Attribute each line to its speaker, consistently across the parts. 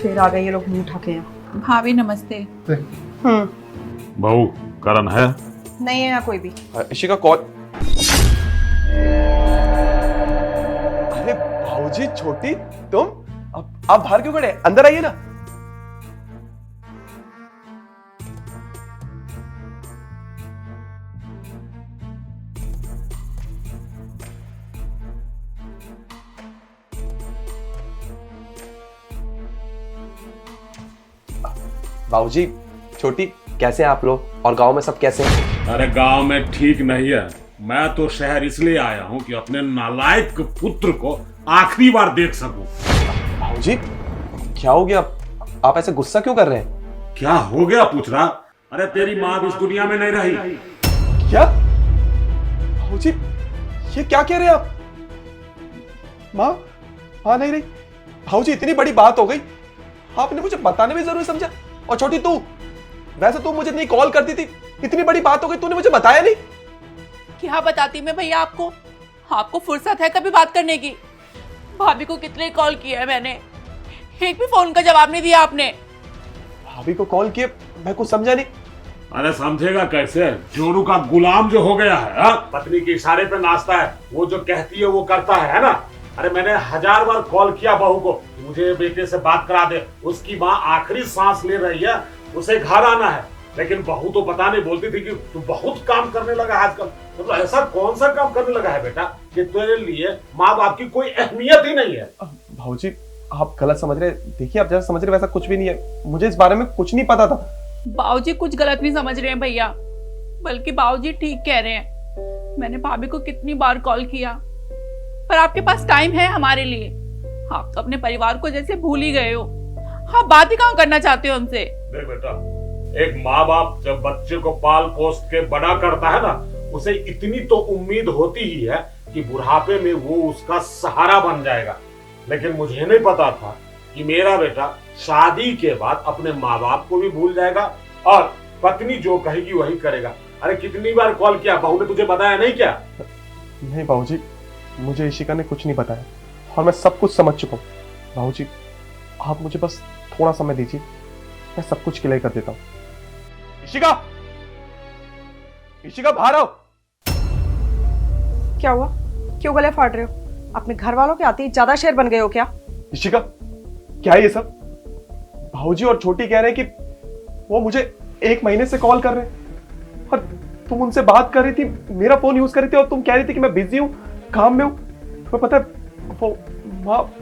Speaker 1: फिर आ गए ये लोग मुंह उठा के यहाँ।
Speaker 2: भाभी नमस्ते।
Speaker 3: बहू करण है?
Speaker 1: नहीं है यहाँ कोई भी।
Speaker 4: इशिका कॉल। अरे भाऊजी छोटी तुम आप बाहर क्यों खड़े? अंदर आइए ना। बाबूजी छोटी कैसे हैं आप लोग और गांव में सब कैसे हैं?
Speaker 3: अरे गांव में ठीक नहीं है। मैं तो शहर इसलिए आया हूं कि अपने नालायक पुत्र को आखिरी बार देख सकूं।
Speaker 4: बाबूजी क्या हो गया? आप ऐसे गुस्सा क्यों कर रहे हैं?
Speaker 3: क्या हो गया पूछ रहा? अरे तेरी माँ भी इस दुनिया में नहीं रही।
Speaker 4: क्या बाबूजी ये क्या कह रहे हैं आप? माँ नहीं रही? बाबूजी इतनी बड़ी बात हो गई, आपने मुझे बताने में जरूरी समझा। और छोटी तू वैसे तू मुझे नहीं कॉल करती थी, इतनी बड़ी बात हो गई तूने मुझे बताया नहीं।
Speaker 2: क्या बताती मैं भैया आपको? आपको फुर्सत है कभी बात करने की? भाभी को कितने कॉल किया है मैंने, एक भी फोन का जवाब नहीं दिया आपने।
Speaker 4: भाभी को कॉल किए? मैं कुछ समझा नहीं।
Speaker 3: अरे समझेगा कैसे? जोरू का गुलाम जो हो गया है, पत्नी के इशारे पे नाचता है, वो जो कहती है वो करता है ना। अरे मैंने 1000 बार कॉल किया बहू को, मुझे बेटे से बात करा दे, उसकी माँ आखिरी सांस ले रही है, उसे घर आना है। लेकिन बहू तो पता नहीं बोलती थी कि तू बहुत काम करने लगा है आजकल। मतलब ऐसा कौन सा काम करने लगा है बेटा कि तेरे लिए माँ बाप की कोई अहमियत ही नहीं है?
Speaker 4: भाऊजी आप गलत समझ रहे। देखिए आप जैसा समझ रहे वैसा कुछ भी नहीं है, मुझे इस बारे में कुछ नहीं पता था।
Speaker 2: बाबूजी कुछ गलत नहीं समझ रहे हैं भैया, बल्कि बाबूजी ठीक कह रहे हैं। मैंने भाभी को कितनी बार कॉल किया, पर आपके पास टाइम है हमारे लिए? आप तो अपने परिवार को जैसे भूल ही गए हो। आप बात ही कहाँ करना चाहते हो हमसे?
Speaker 3: देख बेटा, एक माँ बाप जब बच्चे को पाल पोस के बड़ा करता है ना, उसे इतनी तो उम्मीद होती ही है कि बुढ़ापे में वो उसका सहारा बन जाएगा। लेकिन मुझे नहीं पता था कि मेरा बेटा शादी के बाद अपने माँ बाप को भी भूल जाएगा और पत्नी जो कहेगी वही करेगा। अरे कितनी बार कॉल किया, बहू ने तुझे बताया नहीं क्या?
Speaker 4: नहीं बाबूजी, मुझे इशिका ने कुछ नहीं बताया और मैं सब कुछ समझ चुका हूँ। बाबूजी आप मुझे बस थोड़ा समय दीजिए, मैं सब कुछ क्लियर कर देता हूँ। इशिका बाहर आओ।
Speaker 1: क्या हुआ? क्यों गले फाड़ रहे हो? अपने घर वालों के आते ही ज्यादा शेर बन गए हो क्या?
Speaker 4: इशिका क्या है ये सब? भाऊजी और छोटी कह रहे हैं कि वो मुझे 1 महीने से कॉल कर रहे हैं और तुम उनसे बात कर रही थी, मेरा फोन यूज कर रही थी और तुम कह रही थी कि मैं बिजी हूँ, काम में हूँ। तुम्हें पता है वो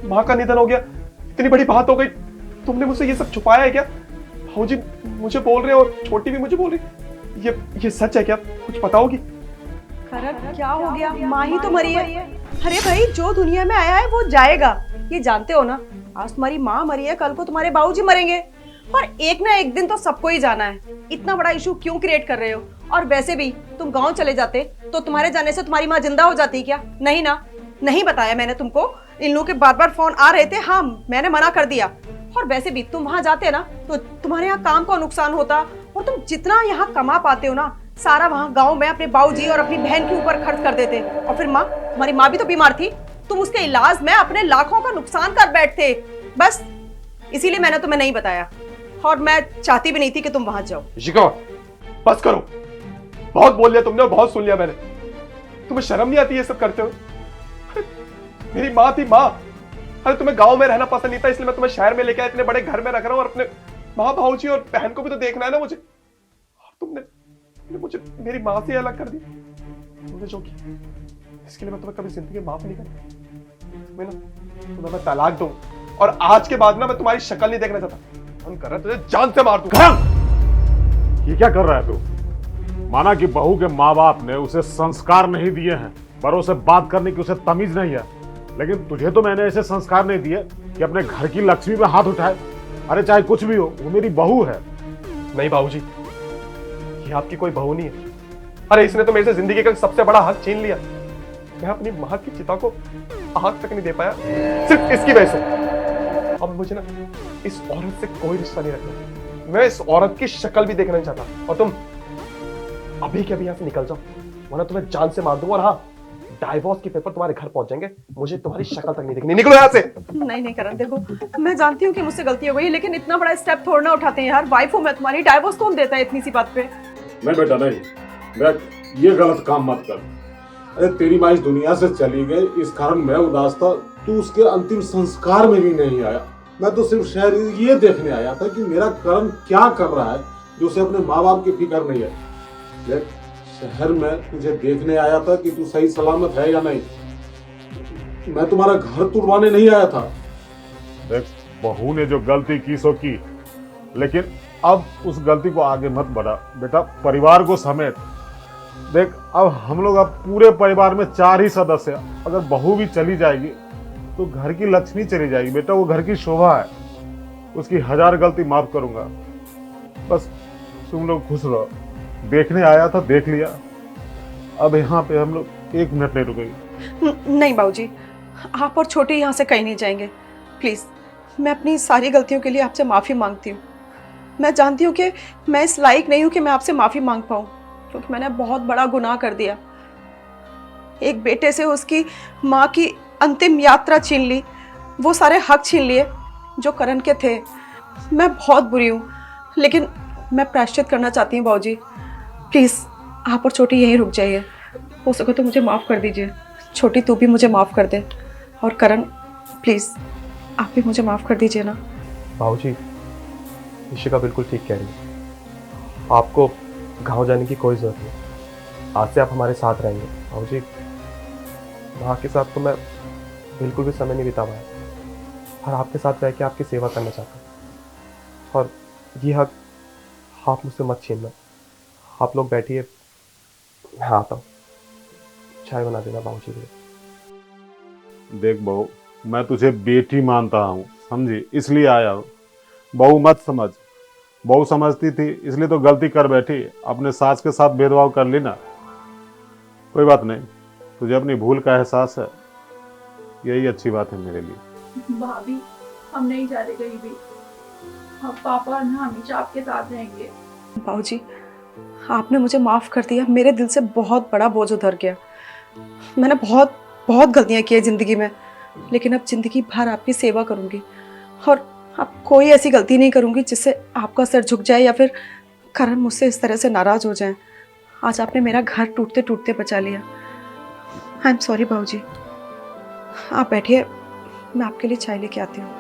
Speaker 4: माँ का निधन हो गया, इतनी बड़ी बात हो गई, तुमने मुझसे ये सब छुपाया है क्या? भाऊजी मुझे बोल रहे हैं और छोटी भी मुझे बोल रही, ये सच है क्या? कुछ बताओगी?
Speaker 1: करण क्या हो गया? माँ ही तो मरी है। अरे भाई जो दुनिया में आया है वो जाएगा, ये जानते हो ना। आज तुम्हारी माँ मरी है, कल को तुम्हारे बाबूजी मरेंगे और एक ना एक दिन तो सबको ही जाना है। इतना बड़ा इशू क्यों क्रिएट कर रहे हो? और वैसे भी तुम गांव चले जाते तो तुम्हारे जाने से तुम्हारी माँ जिंदा हो जाती क्या? नहीं ना। नहीं बताया मैंने तुमको? इन लोगों के बार फोन आ रहे थे, हाँ मैंने मना कर दिया। और वैसे भी तुम वहां जाते ना तो तुम्हारे यहाँ काम का नुकसान होता और तुम जितना यहाँ कमा पाते हो ना सारा वहाँ गांव में अपने बाबूजी और अपनी बहन के ऊपर खर्च कर देते। और फिर माँ, तुम्हारी माँ भी तो बीमार थी, तुम उसके इलाज में अपने लाखों का नुकसान कर बैठते। बस इसीलिए मैंने तुम्हें नहीं बताया और मैं चाहती भी नहीं थी कि तुम वहां जाओ।
Speaker 4: इशिका बस करो, बहुत बोल लिया तुमने और बहुत सुन लिया मैंने। तुम्हें शर्म नहीं आती ये सब करते हो? मेरी माँ थी माँ। अरे तुम्हें गांव में रहना पसंद नहीं था इसलिए मैं तुम्हें शहर में लेके आया, इतने बड़े घर में रख रहा हूँ और अपने माँ भाऊजी और बहन को भी तो देखना है ना मुझे। तुमने मुझे मेरी माँ से अलग कर दिया। तुमने जो किया इसके लिए मैं तुम्हें कभी जिंदगी में माफ नहीं करूंगा। तुम्हें मैं तलाक दूं और आज के बाद ना मैं तुम्हारी शक्ल नहीं देखना चाहता। मन कर रहा है तुझे जान से मार दूंगा।
Speaker 3: ये क्या कर रहा है तू? माना कि बहू के माँ बाप ने उसे संस्कार नहीं दिए हैं, बड़ों से बात करने की उसे तमीज नहीं है, लेकिन तुझे तो मैंने ऐसे संस्कार नहीं दिए कि अपने घर की लक्ष्मी पे हाथ उठाए। अरे चाहे कुछ भी हो, वो मेरी बहू है।
Speaker 4: नहीं बाबूजी, ये आपकी कोई बहू नहीं है। अरे इसने तो मेरे से जिंदगी का सबसे बड़ा हक छीन लिया। मैं अपनी माँ की चिता को आग तक नहीं दे पाया सिर्फ इसकी वजह से। अब मुझे ना इस औरत से कोई रिश्ता नहीं रखना, मैं इस औरत की शक्ल भी देखना नहीं चाहता। और तुम अभी के अभी यहाँ से निकल जाओ, वरना तुम्हें जान से मार दूंगा। और हाँ, डाइवोर्स के पेपर तुम्हारे घर पहुंच जाएंगे, मुझे तुम्हारी शक्ल तक नहीं देखनी। निकलो यहाँ से।
Speaker 1: नहीं नहीं करण, देखो मैं जानती हूँ कि मुझसे गलती हो गई, लेकिन इतना बड़ा स्टेप थोड़ा ना उठाते हैं यार। वाइफ हूँ मैं तुम्हारी, डाइवोर्स कौन देता है इतनी सी बात पे?
Speaker 3: नहीं बेटा नहीं, देख ये गलत काम मत कर। अरे तेरी माँ इस दुनिया से चली गई, इस कारण मैं उदास था, तू उसके अंतिम संस्कार में भी नहीं आया। मैं तो सिर्फ शहर ये देखने आया था कि मेरा करण क्या कर रहा है जो उसे अपने माँ बाप की फिक्र नहीं है। देख शहर में तुझे देखने आया था कि तू सही सलामत है या नहीं, मैं तुम्हारा घर तुड़वाने नहीं आया था। देख बहू ने जो गलती की सो की, लेकिन अब उस गलती को आगे मत बढ़ा बेटा, परिवार को समेत। देख अब हम लोग अब पूरे परिवार में 4 ही सदस्य, अगर बहू भी चली जाएगी तो घर की लक्ष्मी चली जाएगी बेटा, वो घर की शोभा है। उसकी 1000 गलती माफ करूंगा, बस तुम लोग खुश रहो। देखने आया था, देख लिया, अब यहाँ पे हम लोग 1 मिनट नहीं रुकेंगे।
Speaker 1: नहीं बाबूजी, आप और छोटी यहाँ से कहीं नहीं जाएंगे प्लीज। मैं अपनी सारी गलतियों के लिए आपसे माफी मांगती हूँ। मैं जानती हूँ कि मैं इस लायक नहीं हूँ कि मैं आपसे माफी मांग पाऊँ, क्योंकि मैंने बहुत बड़ा गुनाह कर दिया। एक बेटे से उसकी माँ की अंतिम यात्रा छीन ली, वो सारे हक छीन लिए जो करण के थे। मैं बहुत बुरी हूँ, लेकिन मैं प्रायश्चित करना चाहती हूँ बाबूजी। प्लीज़ आप और छोटी यहीं रुक जाइए, हो सके तो मुझे माफ़ कर दीजिए। छोटी तू भी मुझे माफ़ कर दे, और करण प्लीज़ आप भी मुझे माफ़ कर दीजिए ना।
Speaker 4: बाबूजी इशिका बिल्कुल ठीक कह रही है, आपको गांव जाने की कोई ज़रूरत नहीं। आज से आप हमारे साथ रहेंगे। बाबूजी माँ के साथ तो मैं बिल्कुल भी समय नहीं बिता पाया, और आपके साथ रह के आपकी सेवा करना चाहता हूँ, और ये हक आप मुझसे मत छीनना। आप लोग बैठिए, मैं आता हूँ। चाय बना देना बाबूजी के लिए।
Speaker 3: देख बहू, मैं तुझे बेटी मानता हूँ, समझी, इसलिए आया हूँ। बहू मत समझ, बहू समझती थी इसलिए तो गलती कर बैठी, अपने सास के साथ भेदभाव कर ली ना। कोई बात नहीं, तुझे अपनी भूल का एहसास है, यही अच्छी बात है मेरे लिए।
Speaker 2: भाभी हम नहीं जा रहे कहीं भी, अब पापा और मैं हमेशा आपके साथ रहेंगे।
Speaker 1: बाबूजी आपने मुझे माफ़ कर दिया, मेरे दिल से बहुत बड़ा बोझ उतर गया। मैंने बहुत बहुत गलतियाँ की है ज़िंदगी में, लेकिन अब ज़िंदगी भर आपकी सेवा करूँगी, और अब कोई ऐसी गलती नहीं करूँगी जिससे आपका सर झुक जाए या फिर करण मुझसे इस तरह से नाराज़ हो जाए। आज आपने मेरा घर टूटते टूटते बचा लिया। आई एम सॉरी बाबूजी। आप बैठिए, मैं आपके लिए चाय लेके आती हूँ।